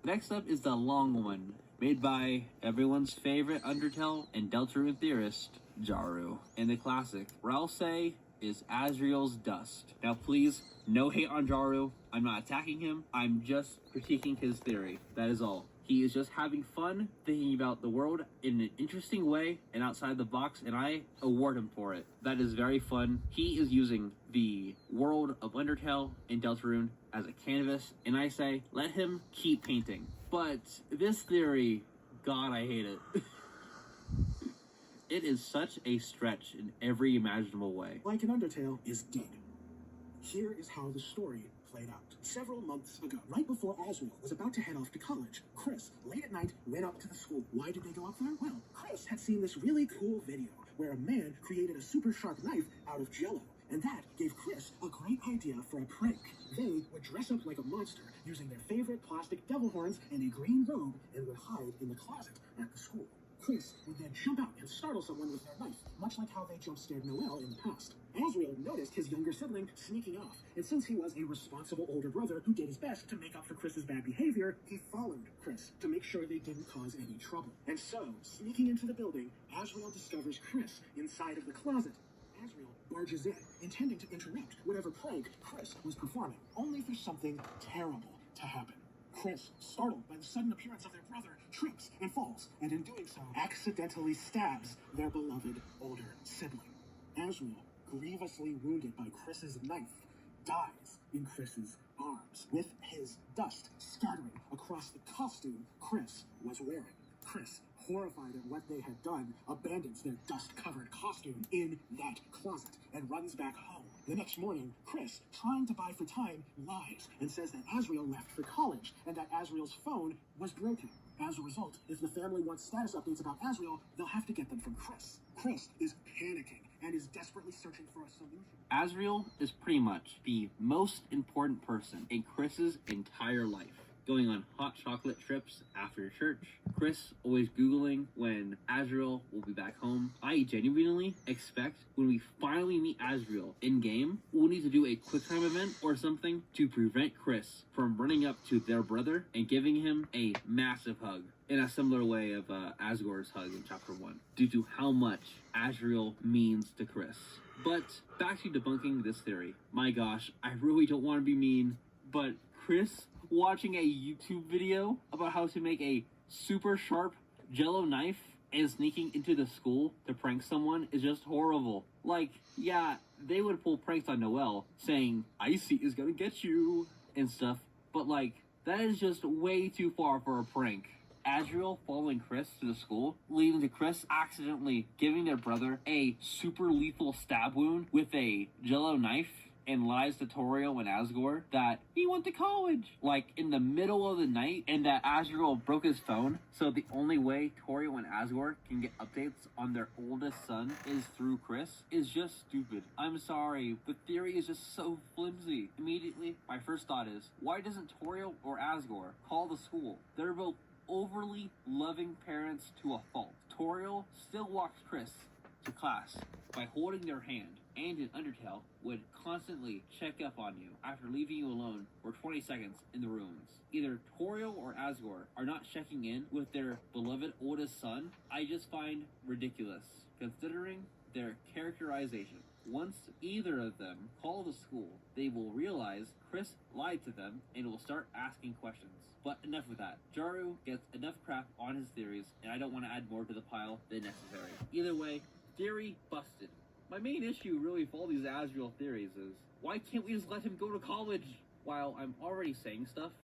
Next up is the long one, made by everyone's favorite Undertale and Deltarune theorist, Jaru. In the classic, Ralsie is Asriel's dust. Now please, no hate on Jaru. I'm not attacking him. I'm just critiquing his theory. That is all. He is just having fun, thinking about the world in an interesting way and outside the box, and I award him for it. That is very fun. He is using the world of Undertale and Deltarune as a canvas, and I say, let him keep painting. But this theory, God, I hate it. It is such a stretch in every imaginable way. Like an Undertale is dead. Here is how the story played out. Several months ago, right before Asriel was about to head off to college, Chris, late at night, went up to the school. Why did they go up there? Well, Chris had seen this really cool video where a man created a super sharp knife out of Jello. And that gave Chris a great idea for a prank. They would dress up like a monster using their favorite plastic devil horns and a green robe and would hide in the closet at the school. Chris would then jump out and startle someone with their knife, much like how they jump-scared Noelle in the past. Asriel noticed his younger sibling sneaking off, and since he was a responsible older brother who did his best to make up for Chris's bad behavior, he followed Chris to make sure they didn't cause any trouble. And so, sneaking into the building, Asriel discovers Chris inside of the closet. Asriel barges in, intending to interrupt whatever prank Chris was performing, only for something terrible to happen. Chris, startled by the sudden appearance of their brother, trips and falls, and in doing so, accidentally stabs their beloved older sibling. Asriel, grievously wounded by Chris's knife, dies in Chris's arms, with his dust scattering across the costume Chris was wearing. Chris, horrified at what they had done, abandons their dust-covered costume in that closet and runs back home. The next morning, Chris, trying to buy for time, lies and says that Asriel left for college and that Asriel's phone was broken. As a result, if the family wants status updates about Asriel, they'll have to get them from Chris. Chris is panicking and is desperately searching for a solution. Asriel is pretty much the most important person in Chris's entire life. Going on hot chocolate trips after church, Chris always Googling when Asriel will be back home. I genuinely expect when we finally meet Asriel in-game, we'll need to do a QuickTime event or something to prevent Chris from running up to their brother and giving him a massive hug, in a similar way of Asgore's hug in Chapter 1, due to how much Asriel means to Chris. But back to debunking this theory. My gosh, I really don't want to be mean, but Chris watching a YouTube video about how to make a super sharp Jello knife and sneaking into the school to prank someone is just horrible. Like, yeah, they would pull pranks on Noelle, saying, Icy is gonna get you, and stuff, but like, that is just way too far for a prank. Asriel following Chris to the school, leading to Chris accidentally giving their brother a super lethal stab wound with a Jello knife, and lies to Toriel and Asgore that he went to college, like in the middle of the night, and that Asriel broke his phone, so the only way Toriel and Asgore can get updates on their oldest son is through Chris, is just stupid. I'm sorry, the theory is just so flimsy. Immediately, my first thought is, why doesn't Toriel or Asgore call the school? They're both overly loving parents to a fault. Toriel still walks Chris to class by holding their hand, and in Undertale would constantly check up on you after leaving you alone for 20 seconds in the ruins. Either Toriel or Asgore are not checking in with their beloved oldest son. I just find ridiculous, considering their characterization. Once either of them call the school, they will realize Chris lied to them and will start asking questions. But enough with that. Jaru gets enough crap on his theories, and I don't want to add more to the pile than necessary. Either way, theory busted. My main issue really with all these Asriel theories is, why can't we just let him go to college? While I'm already saying stuff